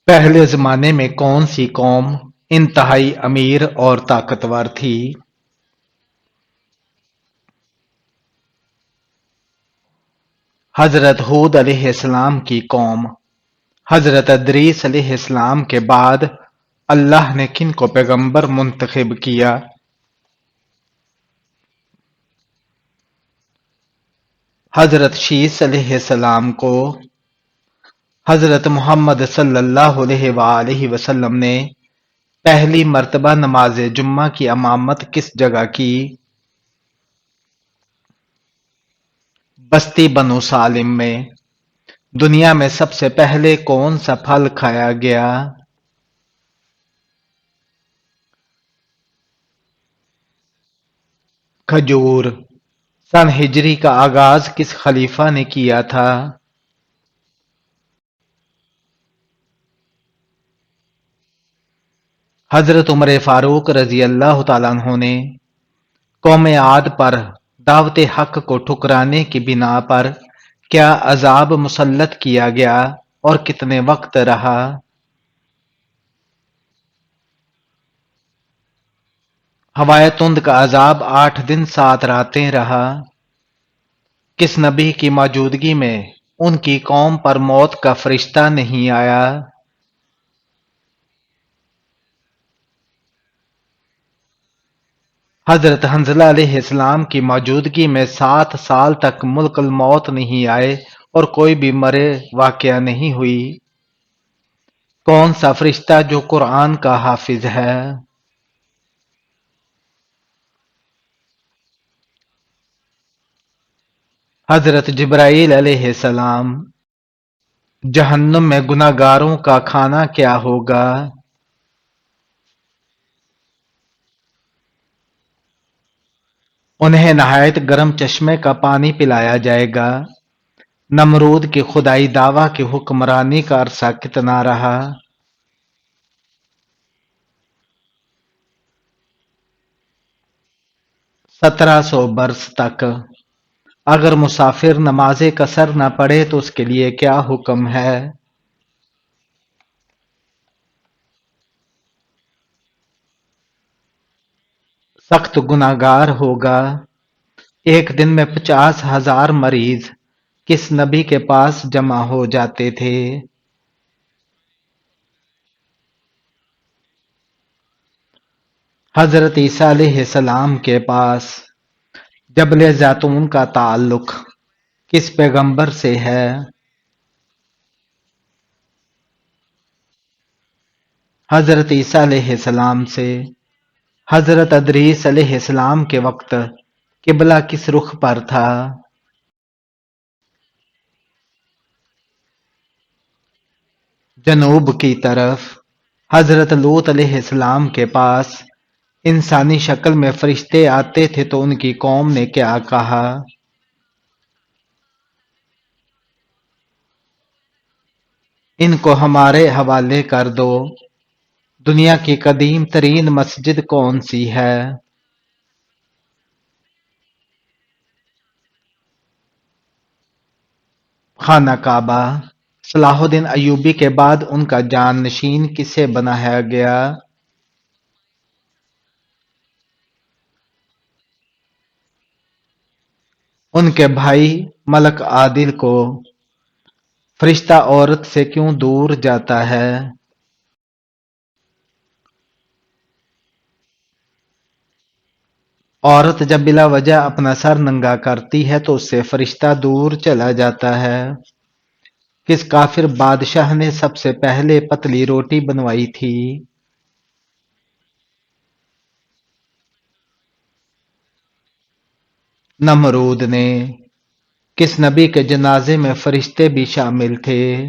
پہلے زمانے میں کون سی قوم انتہائی امیر اور طاقتور تھی؟ حضرت ہود علیہ السلام کی قوم۔ حضرت ادریس علیہ السلام کے بعد اللہ نے کن کو پیغمبر منتخب کیا؟ حضرت شیس علیہ السلام کو۔ حضرت محمد صلی اللہ علیہ وآلہ وسلم نے پہلی مرتبہ نماز جمعہ کی امامت کس جگہ کی؟ بستی بنو سالم میں۔ دنیا میں سب سے پہلے کون سا پھل کھایا گیا؟ کھجور۔ سن ہجری کا آغاز کس خلیفہ نے کیا تھا؟ حضرت عمر فاروق رضی اللہ تعالیٰ عنہ نے قوم عاد پر دعوت حق کو ٹھکرانے کی بنا پر کیا عذاب مسلط کیا گیا اور کتنے وقت رہا؟ ہوائے تند کا عذاب 8 دن 7 راتیں رہا۔ کس نبی کی موجودگی میں ان کی قوم پر موت کا فرشتہ نہیں آیا؟ حضرت حنظلہ علیہ السلام کی موجودگی میں 7 سال تک ملک الموت نہیں آئے اور کوئی بھی مرے واقعہ نہیں ہوئی۔ کون سا فرشتہ جو قرآن کا حافظ ہے؟ حضرت جبرائیل علیہ السلام۔ جہنم میں گناہ گاروں کا کھانا کیا ہوگا؟ انہیں نہایت گرم چشمے کا پانی پلایا جائے گا۔ نمرود کی خدائی دعویٰ کی حکمرانی کا عرصہ کتنا رہا؟ 1700 برس تک۔ اگر مسافر نماز قصر نہ پڑھے تو اس کے لیے کیا حکم ہے؟ سخت گناہ گار ہوگا۔ ایک دن میں 50,000 مریض کس نبی کے پاس جمع ہو جاتے تھے؟ حضرت عیسیٰ علیہ السلام کے پاس جبل زیتون کا تعلق کس پیغمبر سے ہے؟ حضرت عیسیٰ علیہ السلام سے۔ حضرت ادریس علیہ السلام کے وقت قبلہ کس رخ پر تھا؟ جنوب کی طرف۔ حضرت لوط علیہ السلام کے پاس انسانی شکل میں فرشتے آتے تھے تو ان کی قوم نے کیا کہا؟ ان کو ہمارے حوالے کر دو۔ دنیا کی قدیم ترین مسجد کون سی ہے؟ خانہ کعبہ۔ صلاح الدین ایوبی کے بعد ان کا جانشین کسے بنایا گیا؟ ان کے بھائی ملک عادل کو فرشتہ عورت سے کیوں دور جاتا ہے؟ عورت جب بلا وجہ اپنا سر ننگا کرتی ہے تو اس سے فرشتہ دور چلا جاتا ہے۔ کس کافر بادشاہ نے سب سے پہلے پتلی روٹی بنوائی تھی؟ نمرود نے۔ کس نبی کے جنازے میں فرشتے بھی شامل تھے؟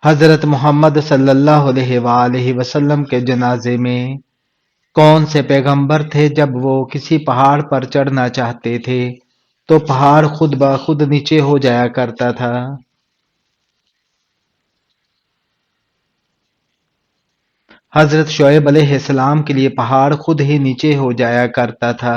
حضرت محمد صلی اللہ علیہ وآلہ وسلم کے جنازے میں کون سے پیغمبر تھے جب وہ کسی پہاڑ پر چڑھنا چاہتے تھے تو پہاڑ خود بخود نیچے ہو جایا کرتا تھا؟ حضرت شعیب علیہ السلام کے لیے پہاڑ خود ہی نیچے ہو جایا کرتا تھا۔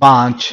5।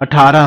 18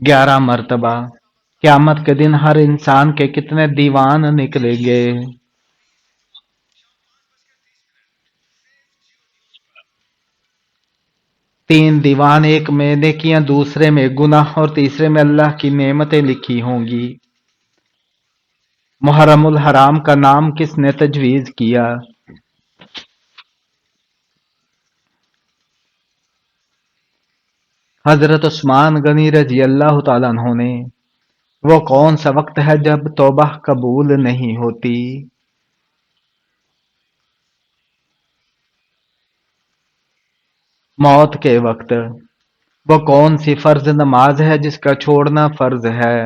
11 مرتبہ۔ قیامت کے دن ہر انسان کے کتنے دیوان نکلیں گے؟ 3 دیوان، ایک میں نیکیاں، دوسرے میں گناہ اور تیسرے میں اللہ کی نعمتیں لکھی ہوں گی۔ محرم الحرام کا نام کس نے تجویز کیا؟ حضرت عثمان غنی رضی اللہ تعالیٰ عنہ نے۔ وہ کون سا وقت ہے جب توبہ قبول نہیں ہوتی؟ موت کے وقت۔ وہ کون سی فرض نماز ہے جس کا چھوڑنا فرض ہے؟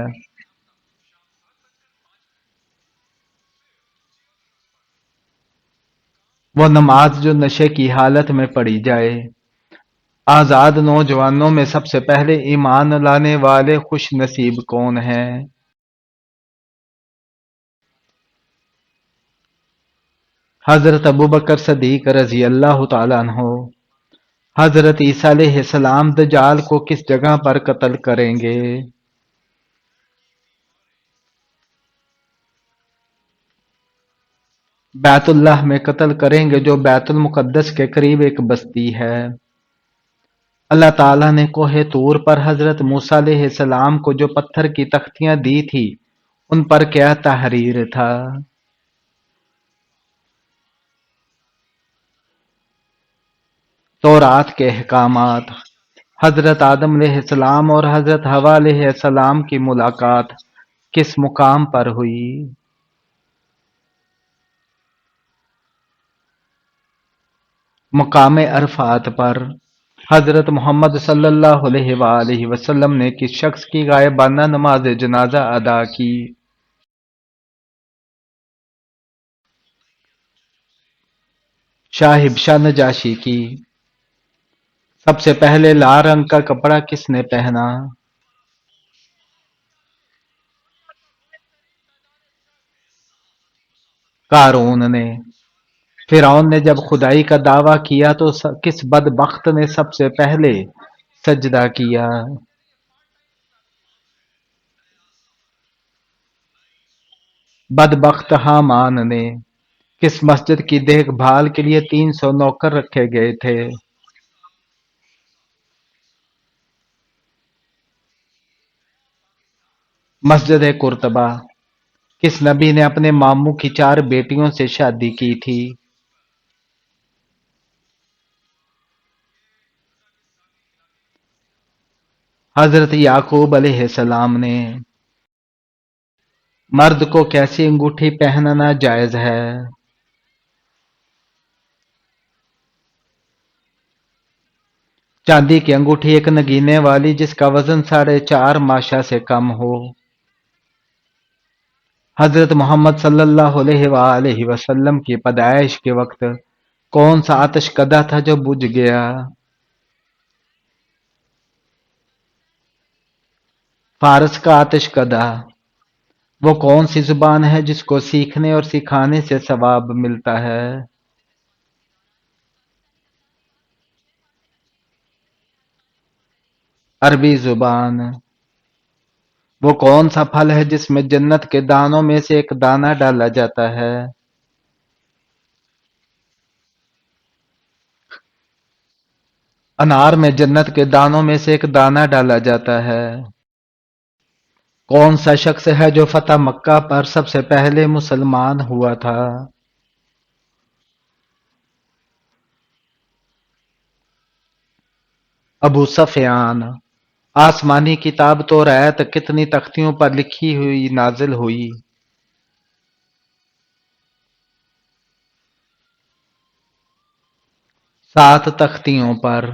وہ نماز جو نشے کی حالت میں پڑھی جائے۔ آزاد نوجوانوں میں سب سے پہلے ایمان لانے والے خوش نصیب کون ہیں؟ حضرت ابوبکر صدیق رضی اللہ تعالیٰ عنہ۔ حضرت عیسیٰ علیہ السلام دجال کو کس جگہ پر قتل کریں گے؟ بیت اللہ میں قتل کریں گے، جو بیت المقدس کے قریب ایک بستی ہے۔ اللہ تعالیٰ نے کوہ طور پر حضرت موسیٰ علیہ السلام کو جو پتھر کی تختیاں دی تھی، ان پر کیا تحریر تھا؟ تورات کے احکامات۔ حضرت آدم علیہ السلام اور حضرت حوا علیہ السلام کی ملاقات کس مقام پر ہوئی؟ مقام عرفات پر۔ حضرت محمد صلی اللہ علیہ وآلہ وسلم نے کس شخص کی غائبانہ نماز جنازہ ادا کی؟ شاہ نجاشی کی۔ سب سے پہلے لال رنگ کا کپڑا کس نے پہنا؟ قارون نے۔ فرعون نے جب خدائی کا دعویٰ کیا تو کس بدبخت نے سب سے پہلے سجدہ کیا؟ بدبخت حامان نے۔ کس مسجد کی دیکھ بھال کے لیے 300 نوکر رکھے گئے تھے؟ مسجد قرطبہ۔ کس نبی نے اپنے ماموں کی 4 بیٹیوں سے شادی کی تھی؟ حضرت یعقوب علیہ السلام نے۔ مرد کو کیسی انگوٹھی پہننا جائز ہے؟ چاندی کی انگوٹھی، ایک نگینے والی جس کا وزن 4.5 ماشا سے کم ہو۔ حضرت محمد صلی اللہ علیہ وآلہ وسلم کی پیدائش کے وقت کون سا آتش کدہ تھا جو بجھ گیا؟ فارس کا آتش کدہ۔ وہ کون سی زبان ہے جس کو سیکھنے اور سکھانے سے ثواب ملتا ہے؟ عربی زبان۔ وہ کون سا پھل ہے جس میں جنت کے دانوں میں سے ایک دانہ ڈالا جاتا ہے؟ انار میں جنت کے دانوں میں سے ایک دانہ ڈالا جاتا ہے۔ کون سا شخص ہے جو فتح مکہ پر سب سے پہلے مسلمان ہوا تھا؟ ابو سفیان۔ آسمانی کتاب توریت کتنی تختیوں پر لکھی ہوئی نازل ہوئی؟ 7 تختیوں پر۔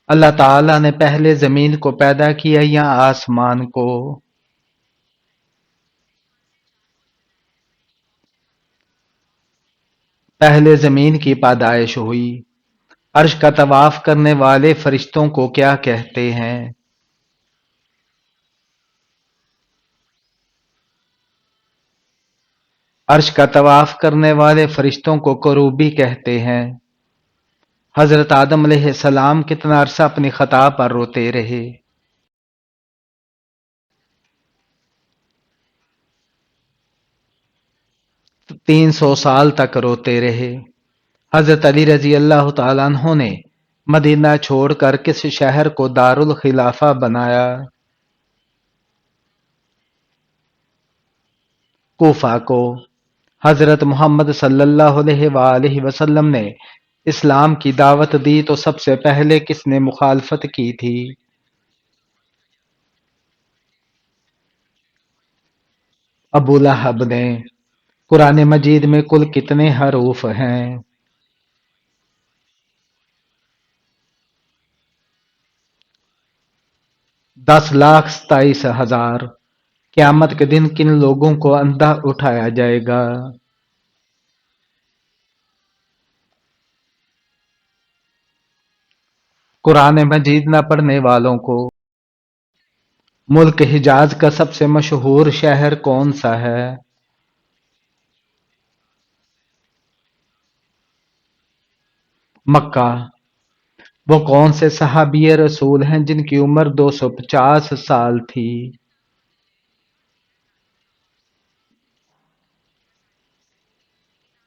اللہ تعالیٰ نے پہلے زمین کو پیدا کیا یا آسمان کو؟ پہلے زمین کی پیدائش ہوئی۔ عرش کا طواف کرنے والے فرشتوں کو کیا کہتے ہیں؟ عرش کا طواف کرنے والے فرشتوں کو کروبی کہتے ہیں۔ حضرت آدم علیہ السلام کتنا عرصہ اپنی خطا پر روتے رہے؟ 300 سال تک روتے رہے۔ حضرت علی رضی اللہ تعالیٰ عنہ نے مدینہ چھوڑ کر کس شہر کو دارالخلافہ بنایا؟ کوفہ کو۔ حضرت محمد صلی اللہ علیہ وآلہ وسلم نے اسلام کی دعوت دی تو سب سے پہلے کس نے مخالفت کی تھی؟ ابو لہب نے۔ قرآن مجید میں کل کتنے حروف ہیں؟ 10,27,000۔ قیامت کے دن کن لوگوں کو اندھا اٹھایا جائے گا؟ قرآن مجید نہ پڑھنے والوں کو۔ ملک حجاز کا سب سے مشہور شہر کون سا ہے؟ مکہ۔ وہ کون سے صحابی رسول ہیں جن کی عمر 250 سال تھی؟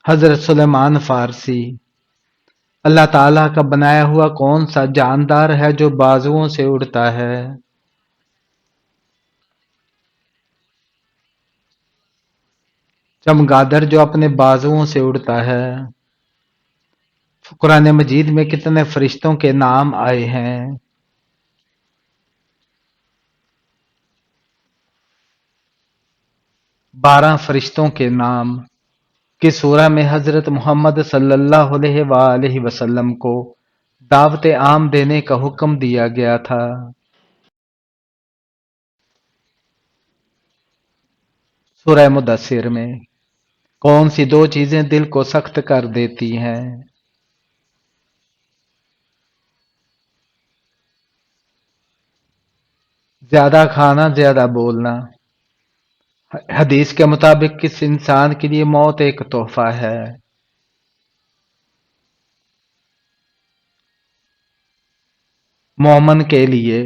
حضرت سلیمان فارسی۔ اللہ تعالیٰ کا بنایا ہوا کون سا جاندار ہے جو بازوؤں سے اڑتا ہے؟ چمگادڑ جو اپنے بازوؤں سے اڑتا ہے۔ قرآن مجید میں کتنے فرشتوں کے نام آئے ہیں؟ 12 فرشتوں کے نام۔ کس سورہ میں حضرت محمد صلی اللہ علیہ وآلہ وسلم کو دعوت عام دینے کا حکم دیا گیا تھا؟ سورہ مدثر میں۔ کون سی 2 چیزیں دل کو سخت کر دیتی ہیں؟ زیادہ کھانا، زیادہ بولنا۔ حدیث کے مطابق کس انسان کے لیے موت ایک تحفہ ہے؟ مومن کے لیے۔